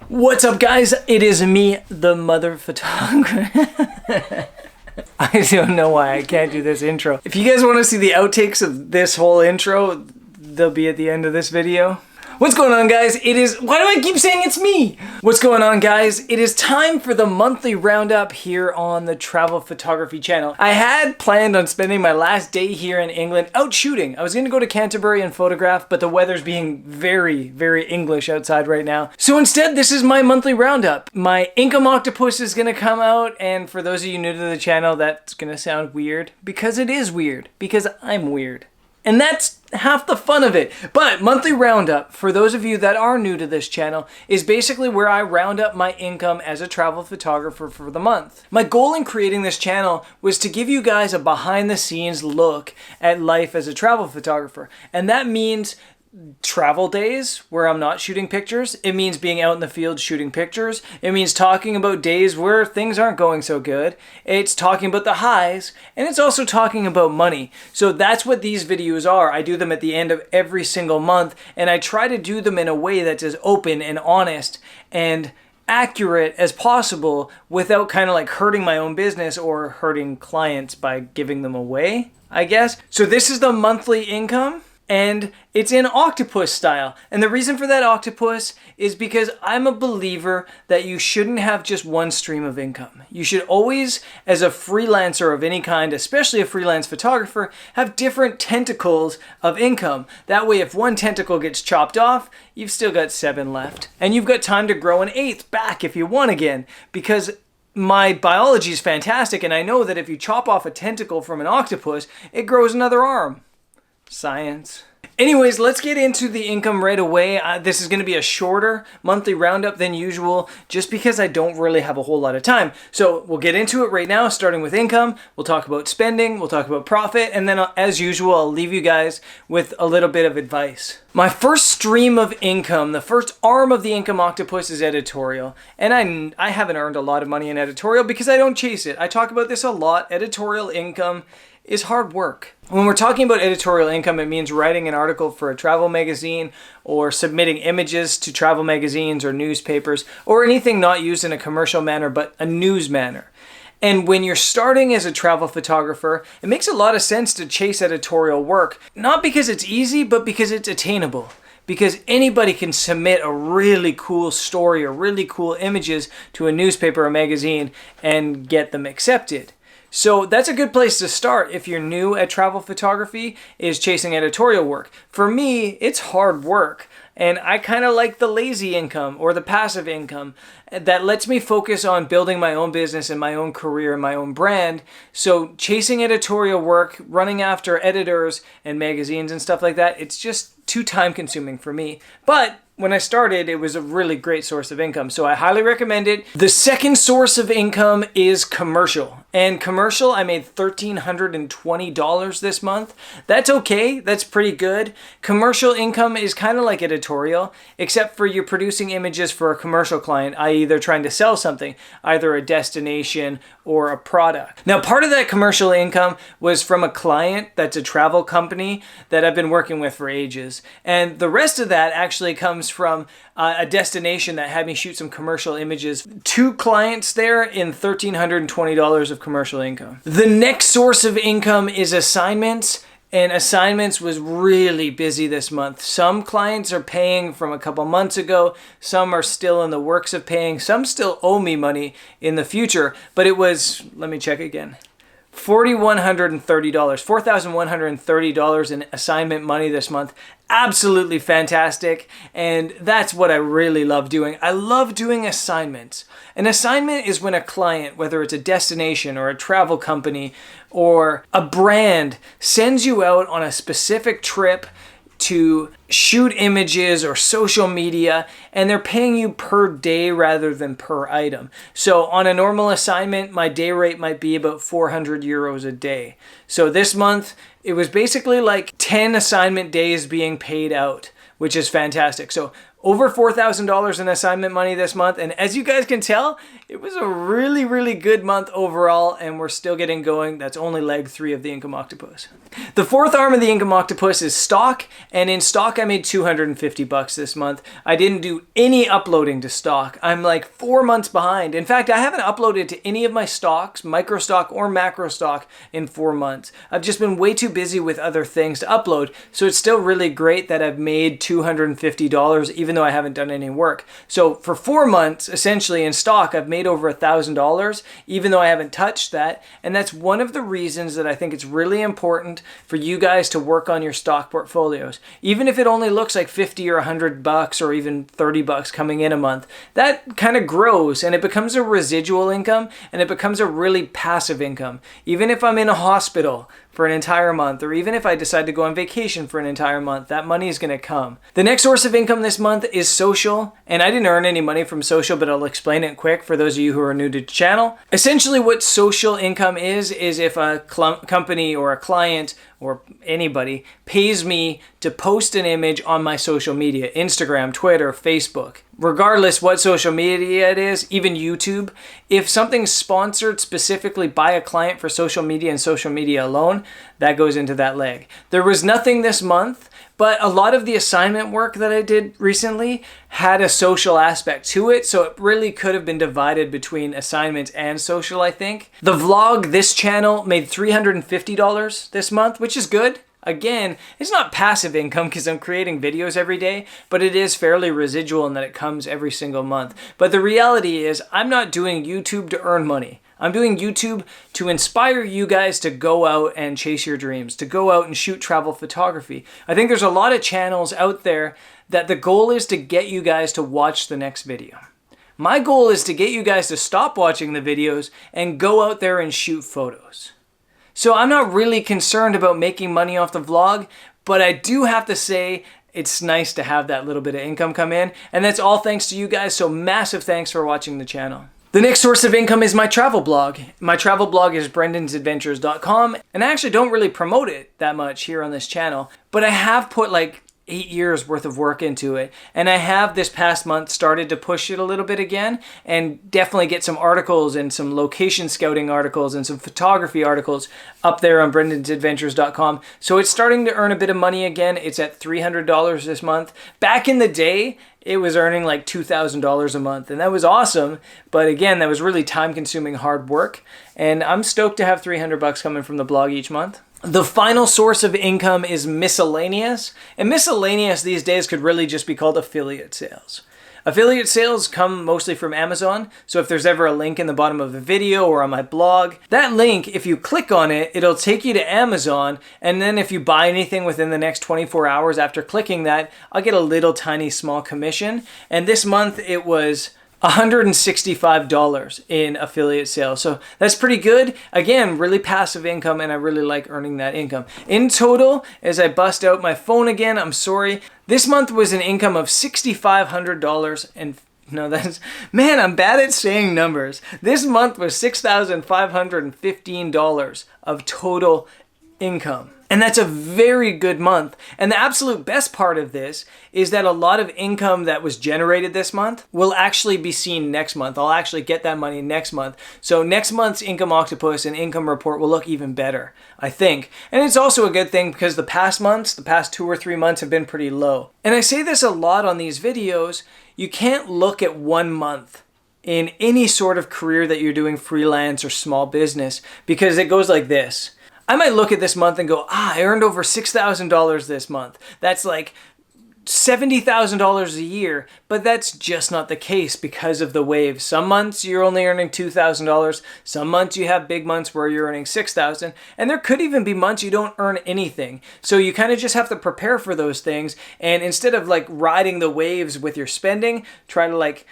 What's up, guys? It is me, the mother photographer. I don't know why I can't do this intro. If you guys want to see the outtakes of this whole intro, they'll be at the end of this video. What's going on, guys? Why do I keep saying it's me? What's going on, guys? It is time for the monthly roundup here on the Travel Photography channel. I had planned on spending my last day here in England out shooting. I was going to go to Canterbury and photograph, but the weather's being very, very English outside right now. So instead, this is my monthly roundup. My Income Octopus is going to come out, and for those of you new to the channel, that's going to sound weird, because it is weird, because I'm weird. And that's half the fun of it. But monthly roundup, for those of you that are new to this channel, is basically where I round up my income as a travel photographer for the month. My goal in creating this channel was to give you guys a behind the scenes look at life as a travel photographer. And that means travel days where I'm not shooting pictures. It means being out in the field shooting pictures. It means talking about days where things aren't going so good. It's talking about the highs, and it's also talking about money. So that's what these videos are. I do them at the end of every single month, and I try to do them in a way that's as open and honest and accurate as possible without kind of like hurting my own business or hurting clients by giving them away, I guess. So this is the monthly income. And it's in octopus style. And the reason for that octopus is because I'm a believer that you shouldn't have just one stream of income. You should always, as a freelancer of any kind, especially a freelance photographer, have different tentacles of income. That way, if one tentacle gets chopped off, you've still got 7 left. And you've got time to grow an 8th back if you want again. Because my biology is fantastic, and I know that if you chop off a tentacle from an octopus, it grows another arm. Science. Anyways, let's get into the income right away. This is going to be a shorter monthly roundup than usual, just because I don't really have a whole lot of time. So we'll get into it right now, starting with income. We'll talk about spending, we'll talk about profit, and then as usual, I'll leave you guys with a little bit of advice. My first stream of income, the first arm of the Income Octopus, is editorial. And I haven't earned a lot of money in editorial because I don't chase it. I talk about this a lot. Editorial income is hard work. When we're talking about editorial income, it means writing an article for a travel magazine or submitting images to travel magazines or newspapers or anything not used in a commercial manner but a news manner. And when you're starting as a travel photographer, it makes a lot of sense to chase editorial work, not because it's easy, but because it's attainable. Because anybody can submit a really cool story or really cool images to a newspaper or magazine and get them accepted. So that's a good place to start if you're new at travel photography, is chasing editorial work. For me, it's hard work. And I kind of like the lazy income or the passive income that lets me focus on building my own business and my own career and my own brand. So chasing editorial work, running after editors and magazines and stuff like that, it's just too time consuming for me. But when I started, it was a really great source of income, so I highly recommend it. The second source of income is commercial. And commercial, I made $1,320 this month. That's okay, that's pretty good. Commercial income is kind of like editorial, except for you're producing images for a commercial client, i.e. they're trying to sell something, either a destination or a product. Now, part of that commercial income was from a client that's a travel company that I've been working with for ages. And the rest of that actually comes from a destination that had me shoot some commercial images. 2 clients there in $1,320 of commercial income. The next source of income is assignments. And assignments was really busy this month. Some clients are paying from a couple months ago. Some are still in the works of paying. Some still owe me money in the future. But it was, let me check again, $4,130 in assignment money this month. Absolutely fantastic. And that's what I really love doing. I love doing assignments. An assignment is when a client, whether it's a destination or a travel company or a brand, sends you out on a specific trip to shoot images or social media, and they're paying you per day rather than per item. So on a normal assignment, my day rate might be about 400 euros a day. So this month, it was basically like 10 assignment days being paid out, which is fantastic. So Over $4,000 in assignment money this month, and as you guys can tell, it was a really, really good month overall, and we're still getting going. That's only leg 3 of the Income Octopus. The fourth arm of the Income Octopus is stock, and in stock I made $250 this month. I didn't do any uploading to stock. I'm like 4 months behind. In fact, I haven't uploaded to any of my stocks, micro stock or macro stock, in 4 months. I've just been way too busy with other things to upload, so it's still really great that I've made $250 even though I haven't done any work. So for 4 months, essentially in stock, I've made over $1,000, even though I haven't touched that. And that's one of the reasons that I think it's really important for you guys to work on your stock portfolios. Even if it only looks like 50 or $100 or even $30 coming in a month, that kind of grows and it becomes a residual income and it becomes a really passive income. Even if I'm in a hospital for an entire month, or even if I decide to go on vacation for an entire month, that money is going to come. The next source of income this month is social, and I didn't earn any money from social, but I'll explain it quick for those of you who are new to the channel. Essentially what social income is if a company or a client or anybody pays me to post an image on my social media, Instagram, Twitter, Facebook, regardless what social media it is, even YouTube. If something's sponsored specifically by a client for social media and social media alone, that goes into that leg. There was nothing this month, but a lot of the assignment work that I did recently had a social aspect to it, so it really could have been divided between assignments and social, I think. The vlog, this channel, made $350 this month, which is good. Again, it's not passive income because I'm creating videos every day, but it is fairly residual in that it comes every single month. But the reality is, I'm not doing YouTube to earn money. I'm doing YouTube to inspire you guys to go out and chase your dreams, to go out and shoot travel photography. I think there's a lot of channels out there that the goal is to get you guys to watch the next video. My goal is to get you guys to stop watching the videos and go out there and shoot photos. So I'm not really concerned about making money off the vlog, but I do have to say it's nice to have that little bit of income come in, and that's all thanks to you guys, so massive thanks for watching the channel. The next source of income is my travel blog. My travel blog is brendansadventures.com, and I actually don't really promote it that much here on this channel, but I have put like 8 years worth of work into it, and I have this past month started to push it a little bit again and definitely get some articles and some location scouting articles and some photography articles up there on brendansadventures.com. So it's starting to earn a bit of money again. It's at $300 this month. Back in the day, it was earning like $2,000 a month, and that was awesome. But again, that was really time-consuming hard work, and I'm stoked to have $300 coming from the blog each month. The final source of income is miscellaneous, and miscellaneous these days could really just be called affiliate sales. Affiliate sales come mostly from Amazon, so if there's ever a link in the bottom of a video or on my blog, that link, if you click on it, it'll take you to Amazon, and then if you buy anything within the next 24 hours after clicking that, I'll get a little tiny small commission, and this month it was $165 in affiliate sales. So that's pretty good. Again, really passive income, and I really like earning that income. In total, as I bust out my phone again, I'm sorry, this month was an income of $6,500 and no, that's, man, I'm bad at saying numbers. This month was $6,515 of total income. And that's a very good month. And the absolute best part of this is that a lot of income that was generated this month will actually be seen next month. I'll actually get that money next month. So next month's Income Octopus and income report will look even better, I think. And it's also a good thing because the past months, the past 2 or 3 months have been pretty low. And I say this a lot on these videos, you can't look at 1 month in any sort of career that you're doing, freelance or small business, because it goes like this. I might look at this month and go, I earned over $6,000 this month. That's like $70,000 a year, but that's just not the case because of the waves. Some months you're only earning $2,000. Some months you have big months where you're earning $6,000, and there could even be months you don't earn anything. So you kind of just have to prepare for those things, and instead of like riding the waves with your spending, try to like...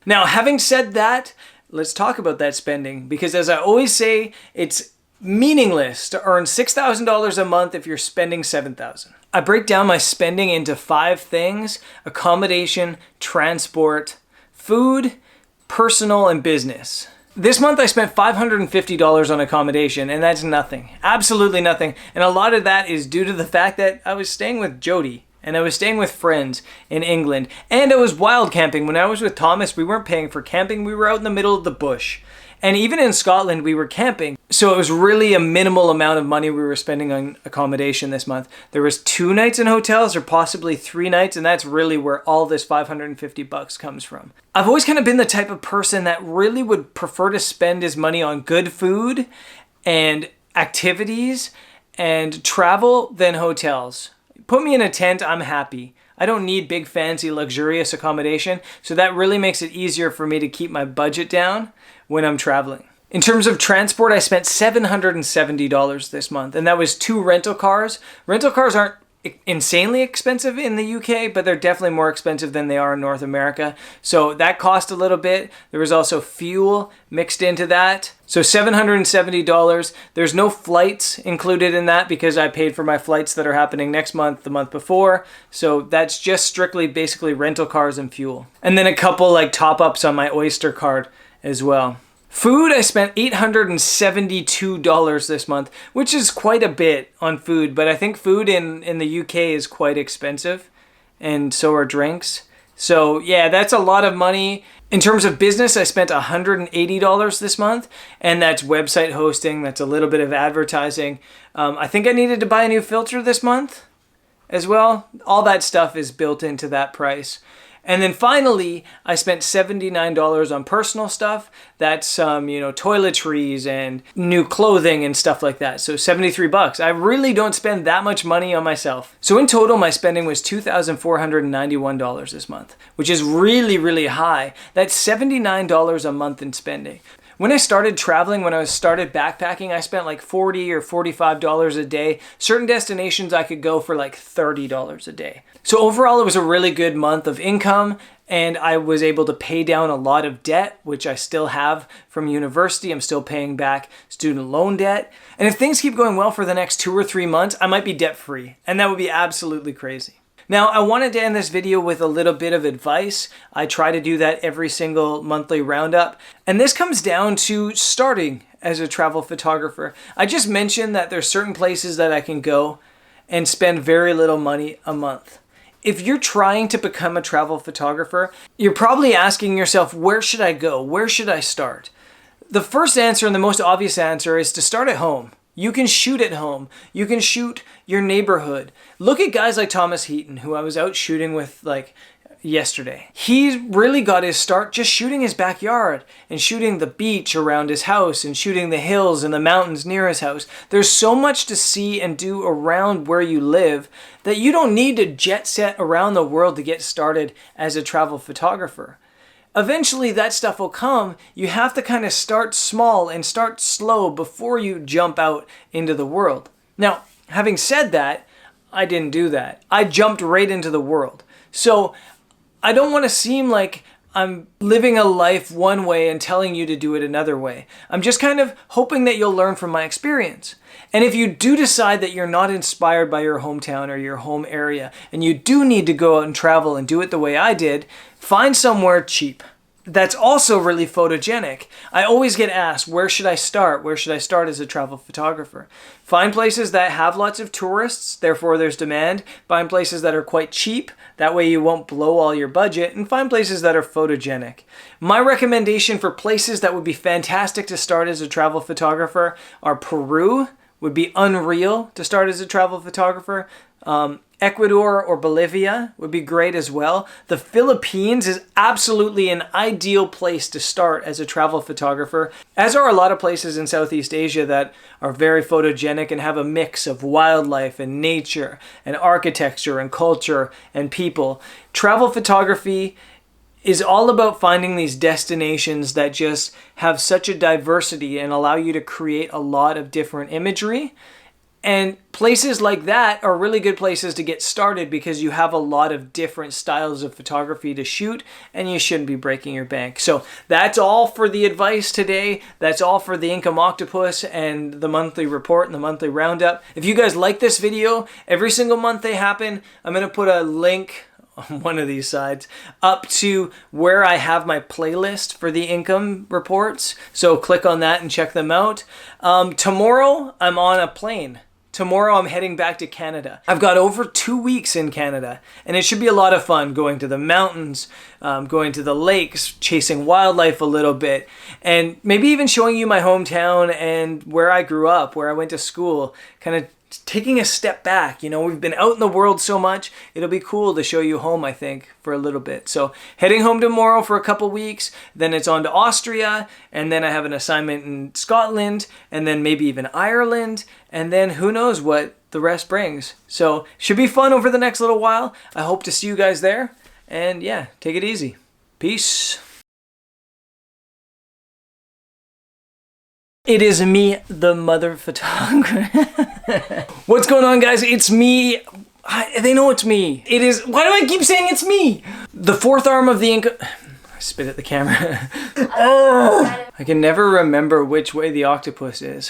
Now, having said that, let's talk about that spending, because as I always say, it's meaningless to earn $6,000 a month if you're spending $7,000. I break down my spending into 5 things: accommodation, transport, food, personal, and business. This month I spent $550 on accommodation, and that's nothing. Absolutely nothing. And a lot of that is due to the fact that I was staying with Jody. and I was staying with friends in England, and I was wild camping. When I was with Thomas, we weren't paying for camping. We were out in the middle of the bush. And even in Scotland, we were camping. So it was really a minimal amount of money we were spending on accommodation this month. There was 2 nights in hotels or possibly 3 nights, and that's really where all this $550 comes from. I've always kind of been the type of person that really would prefer to spend his money on good food and activities and travel than hotels. Put me in a tent, I'm happy. I don't need big, fancy, luxurious accommodation, so that really makes it easier for me to keep my budget down when I'm traveling. In terms of transport, I spent $770 this month, and that was 2 rental cars. Rental cars aren't insanely expensive in the UK, but they're definitely more expensive than they are in North America. So that cost a little bit. There was also fuel mixed into that. So $770. There's no flights included in that because I paid for my flights that are happening next month, the month before. So that's just strictly basically rental cars and fuel. And then a couple like top ups on my Oyster card as well. Food, I spent $872 this month, which is quite a bit on food, but I think food in the UK is quite expensive, and so are drinks. So yeah, that's a lot of money. In terms of business, I spent $180 this month, and that's website hosting, that's a little bit of advertising. I think I needed to buy a new filter this month as well. All that stuff is built into that price. And then finally, I spent $79 on personal stuff. That's toiletries and new clothing and stuff like that. So $73. I really don't spend that much money on myself. So in total, my spending was $2,491 this month, which is really, really high. That's $79 a month in spending. When I started traveling, when I started backpacking, I spent like $40 or $45 a day. Certain destinations I could go for like $30 a day. So overall, it was a really good month of income, and I was able to pay down a lot of debt, which I still have from university. I'm still paying back student loan debt. And if things keep going well for the next 2 or 3 months, I might be debt-free, and that would be absolutely crazy. Now, I wanted to end this video with a little bit of advice. I try to do that every single monthly roundup. And this comes down to starting as a travel photographer. I just mentioned that there's certain places that I can go and spend very little money a month. If you're trying to become a travel photographer, you're probably asking yourself, where should I go? Where should I start? The first answer and the most obvious answer is to start at home. You can shoot at home. You can shoot your neighborhood. Look at guys like Thomas Heaton, who I was out shooting with yesterday. He really got his start just shooting his backyard and shooting the beach around his house and shooting the hills and the mountains near his house. There's so much to see and do around where you live that you don't need to jet set around the world to get started as a travel photographer. Eventually that stuff will come. You have to kind of start small and start slow before you jump out into the world. Now, having said that, I didn't do that. I jumped right into the world. So I don't want to seem like I'm living a life one way and telling you to do it another way. I'm just kind of hoping that you'll learn from my experience. And if you do decide that you're not inspired by your hometown or your home area, and you do need to go out and travel and do it the way I did, find somewhere cheap that's also really photogenic. I always get asked, where should I start? Where should I start as a travel photographer? Find places that have lots of tourists, therefore there's demand. Find places that are quite cheap, that way you won't blow all your budget. And find places that are photogenic. My recommendation for places that would be fantastic to start as a travel photographer are Peru, would be unreal to start as a travel photographer. Ecuador or Bolivia would be great as well. The Philippines is absolutely an ideal place to start as a travel photographer, as are a lot of places in Southeast Asia that are very photogenic and have a mix of wildlife and nature and architecture and culture and people. Travel photography is all about finding these destinations that just have such a diversity and allow you to create a lot of different imagery. And places like that are really good places to get started because you have a lot of different styles of photography to shoot and you shouldn't be breaking your bank. So that's all for the advice today. That's all for the Income Octopus and the monthly report and the monthly roundup. If you guys like this video, every single month they happen, I'm going to put a link on one of these sides up to where I have my playlist for the income reports. So click on that and check them out. Tomorrow I'm on a plane Tomorrow I'm heading back to Canada. I've got over 2 weeks in Canada, and it should be a lot of fun going to the mountains, going to the lakes, chasing wildlife a little bit, and maybe even showing you my hometown and where I grew up, where I went to school, kind of taking a step back. You know, we've been out in the world so much, it'll be cool to show you home, I think, for a little bit. So heading home tomorrow for a couple weeks, then it's on to Austria, and then I have an assignment in Scotland, and then maybe even Ireland, and then who knows what the rest brings. So should be fun over the next little while. I hope to see you guys there, and yeah, take it easy. Peace. It is me, the mother photographer. What's going on, guys? It's me. They know it's me. It is. Why do I keep saying it's me? The fourth arm of the I spit at the camera. I can never remember which way the octopus is.